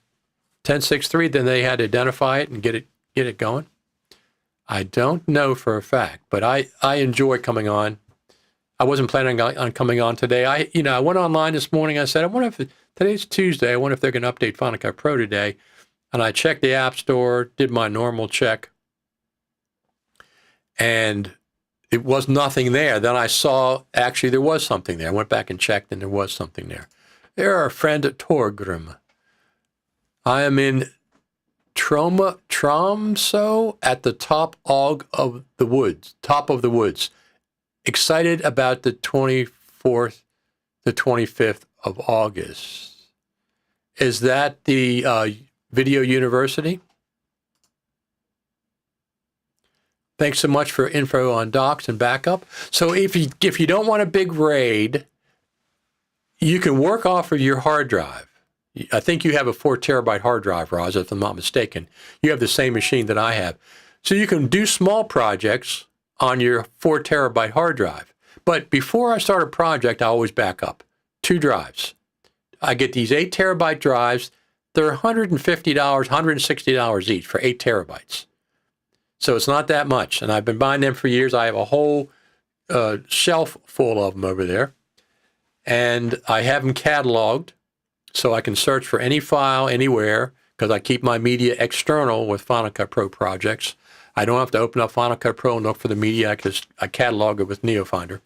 10.6.3, then they had to identify it and get it going? I don't know for a fact, but I enjoy coming on. I wasn't planning on coming on today. I went online this morning. I said, I wonder if today's Tuesday. I wonder if they're going to update Final Cut Pro today. And I checked the App Store, did my normal check, and it was nothing there. Then I saw, actually, there was something there. I went back and checked, and there was something there. They're our friend at Torgrim. I am in Tromsø at the top of the woods. Excited about the 24 24th to 25th of August. Is that the Video University? Thanks so much for info on docs and backup. So if you don't want a big RAID, you can work off of your hard drive. I think you have a 4 terabyte hard drive, Roz, if I'm not mistaken. You have the same machine that I have. So you can do small projects on your 4 terabyte hard drive. But before I start a project, I always back up 2 drives. I get these 8 terabyte drives. They're $150, $160 each for 8 terabytes. So it's not that much. And I've been buying them for years. I have a whole shelf full of them over there. And I have them cataloged so I can search for any file anywhere, because I keep my media external with Final Cut Pro projects. I don't have to open up Final Cut Pro and look for the media because I catalog it with NeoFinder.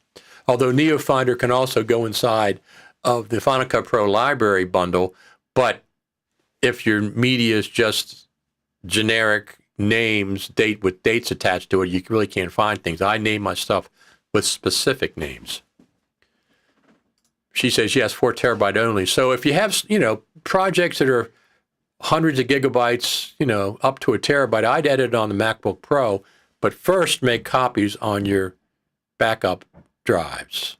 Although NeoFinder can also go inside of the Final Cut Pro library bundle, but if your media is just generic names, with dates attached to it, you really can't find things. I name my stuff with specific names. She says, yes, 4 terabyte only. So if you have, projects that are hundreds of gigabytes, up to a terabyte, I'd edit it on the MacBook Pro, but first make copies on your backup drives,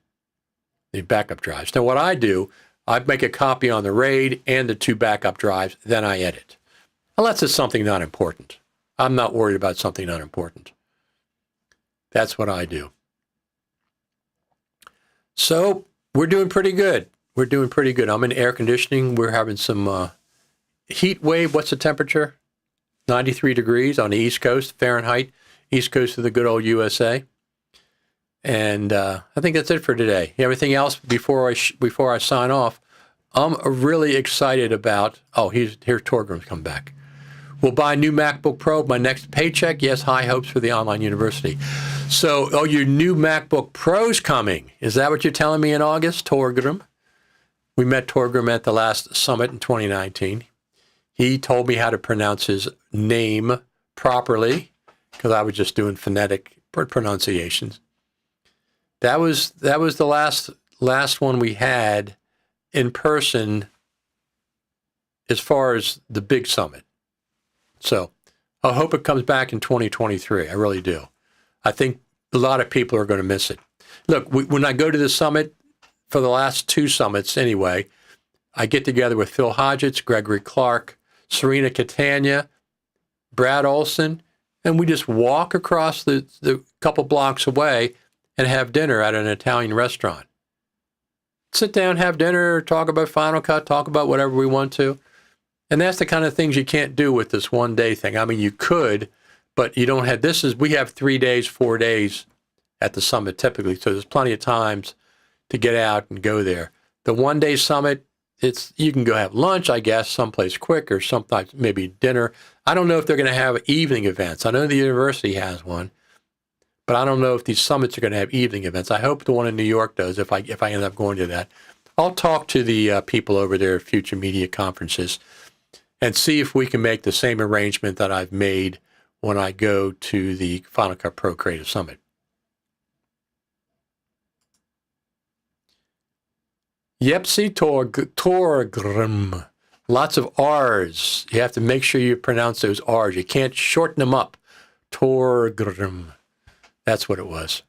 the backup drives. Now what I do, I make a copy on the RAID and the 2 backup drives, then I edit. Unless it's something not important. I'm not worried about something not important. That's what I do. So we're doing pretty good. We're doing pretty good. I'm in air conditioning. We're having some heat wave. What's the temperature? 93 degrees on the East Coast, Fahrenheit, East Coast of the good old USA. And I think that's it for today. Everything else before I sign off, I'm really excited about. Oh, here's Torgrim's come back. We'll buy a new MacBook Pro. My next paycheck. Yes, high hopes for the online university. So, your new MacBook Pro's coming. Is that what you're telling me in August, Torgrim? We met Torgrim at the last summit in 2019. He told me how to pronounce his name properly because I was just doing phonetic pronunciations. That was the last one we had in person as far as the big summit. So I hope it comes back in 2023. I really do. I think a lot of people are going to miss it. Look, when I go to the summit, for the last 2 summits anyway, I get together with Phil Hodgetts, Gregory Clark, Serena Catania, Brad Olson, and we just walk across the couple blocks away and have dinner at an Italian restaurant. Sit down, have dinner, talk about Final Cut, talk about whatever we want to. And that's the kind of things you can't do with this one-day thing. I mean, you could, but you don't have, we have 3 days, 4 days at the summit typically, so there's plenty of times to get out and go there. The one-day summit, you can go have lunch, I guess, someplace quick, or sometimes maybe dinner. I don't know if they're going to have evening events. I know the university has one, but I don't know if these summits are going to have evening events. I hope the one in New York does, if I end up going to that. I'll talk to the people over there at Future Media Conferences and see if we can make the same arrangement that I've made when I go to the Final Cut Pro Creative Summit. Yepsi Torgrim. Lots of R's. You have to make sure you pronounce those R's. You can't shorten them up. Torgrim. That's what it was.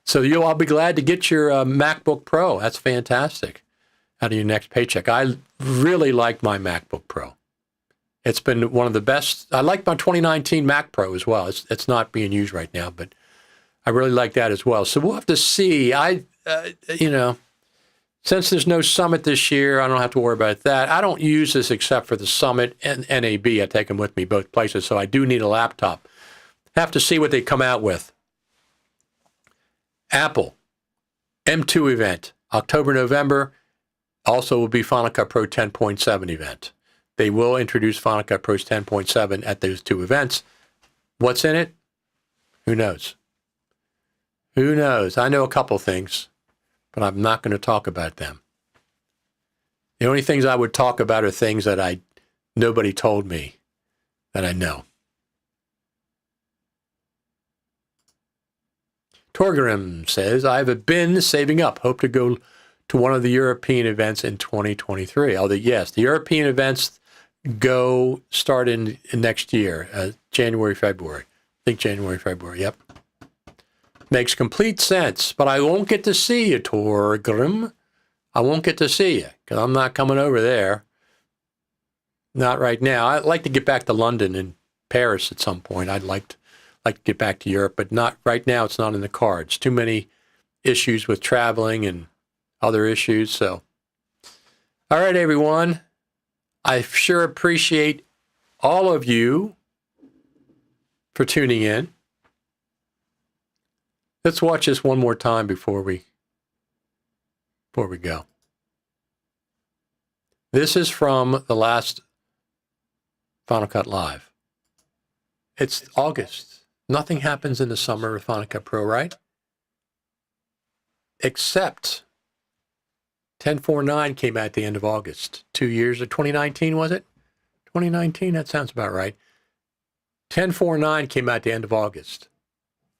So I'll be glad to get your MacBook Pro. That's fantastic. Out of your next paycheck. I really like my MacBook Pro. It's been one of the best. I like my 2019 Mac Pro as well. It's not being used right now, but I really like that as well. So we'll have to see. Since there's no summit this year, I don't have to worry about that. I don't use this except for the summit and NAB. I take them with me both places, so I do need a laptop. Have to see what they come out with. Apple, M2 event, October, November. Also will be Final Cut Pro 10.7 event. They will introduce Final Cut Pro's 10.7 at those 2 events. What's in it? Who knows? Who knows? I know a couple things, but I'm not going to talk about them. The only things I would talk about are things that nobody told me that I know. Torgrim says, I've been saving up. Hope to go to one of the European events in 2023. Oh, yes, the European events start in next year, January, February. I think January, February, yep. Makes complete sense, but I won't get to see you, Torgrim. I won't get to see you because I'm not coming over there. Not right now. I'd like to get back to London and Paris at some point. I'd like to get back to Europe, but not right now. It's not in the cards. Too many issues with traveling and other issues. So, all right, everyone. I sure appreciate all of you for tuning in. Let's watch this one more time before we go. This is from the last Final Cut Live. It's August. Nothing happens in the summer with Final Cut Pro, right? Except 10.4.9 came out at the end of August. 2 years of 2019, was it? 2019, that sounds about right. 10.4.9 came out at the end of August.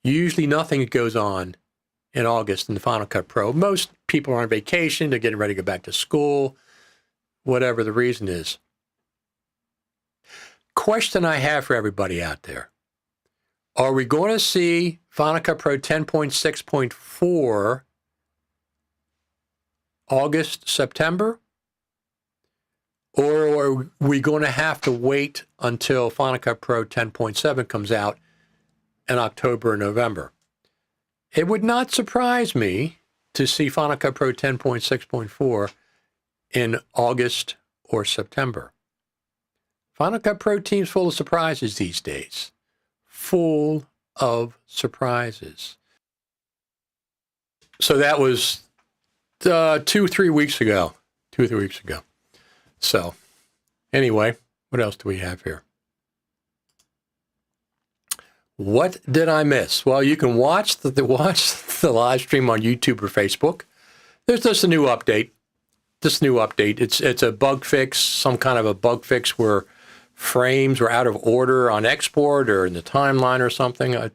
Usually nothing goes on in August in the Final Cut Pro. Most people are on vacation. They're getting ready to go back to school, whatever the reason is. Question I have for everybody out there. Are we going to see Final Cut Pro 10.6.4 August, September? Or are we going to have to wait until Final Cut Pro 10.7 comes out in October or November? It would not surprise me to see Final Cut Pro 10.6.4 in August or September. Final Cut Pro team's full of surprises these days. Full of surprises. So that was 2 or 3 weeks ago. 2 or 3 weeks ago. So anyway, what else do we have here? What did I miss? Well, you can watch the live stream on YouTube or Facebook. There's just a new update. It's a bug fix, some kind of a bug fix where frames were out of order on export or in the timeline or something.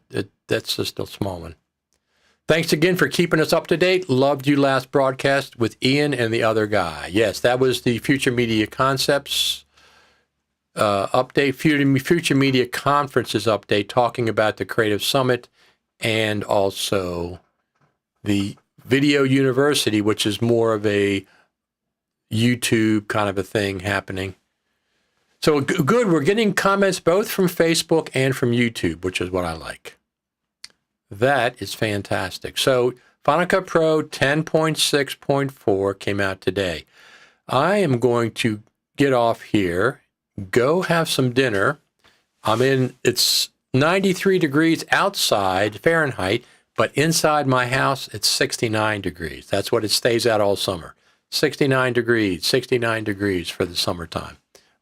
That's just a small one. Thanks again for keeping us up to date. Loved you last broadcast with Ian and the other guy. Yes, that was the Future Media Concepts update, Future Media Conferences update, talking about the Creative Summit and also the Video University, which is more of a YouTube kind of a thing happening. So good, we're getting comments both from Facebook and from YouTube, which is what I like. That is fantastic. So Final Cut Pro 10.6.4 came out today. I am going to get off here, go have some dinner. It's 93 degrees outside Fahrenheit, but inside my house, it's 69 degrees. That's what it stays at all summer. 69 degrees for the summertime.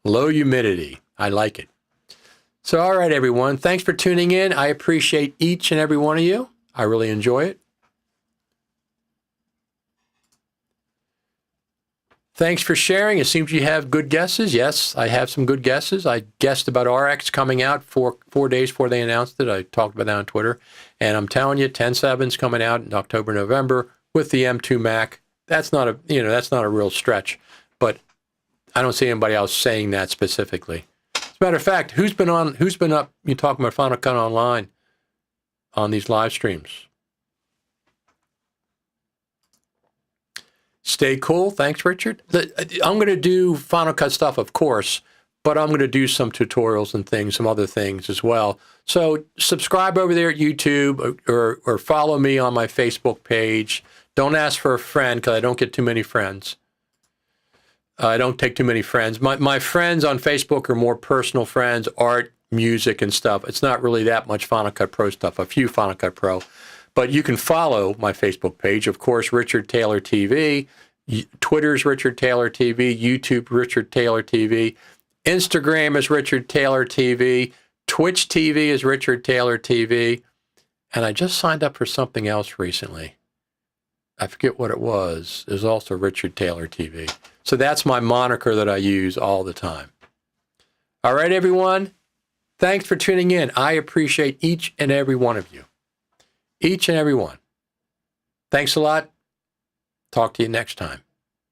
Low humidity. I like it. So, all right, everyone. Thanks for tuning in. I appreciate each and every one of you. I really enjoy it. Thanks for sharing. It seems you have good guesses. Yes, I have some good guesses. I guessed about RX coming out 4 days before they announced it. I talked about that on Twitter. And I'm telling you, 10.7's coming out in October, November with the M2 Mac. That's not a real stretch. But I don't see anybody else saying that specifically. As a matter of fact, who's been up, you talking about Final Cut Online on these live streams? Stay cool. Thanks, Richard. I'm going to do Final Cut stuff, of course, but I'm going to do some tutorials and things, some other things as well. So subscribe over there at YouTube or follow me on my Facebook page. Don't ask for a friend because I don't get too many friends. I don't take too many friends. My friends on Facebook are more personal friends, art, music, and stuff. It's not really that much Final Cut Pro stuff, a few Final Cut Pro. But you can follow my Facebook page, of course, Richard Taylor TV. Twitter's Richard Taylor TV. YouTube, Richard Taylor TV. Instagram is Richard Taylor TV. Twitch TV is Richard Taylor TV. And I just signed up for something else recently. I forget what it was. It was also Richard Taylor TV. So that's my moniker that I use all the time. All right, everyone. Thanks for tuning in. I appreciate each and every one of you. Each and every one. Thanks a lot. Talk to you next time.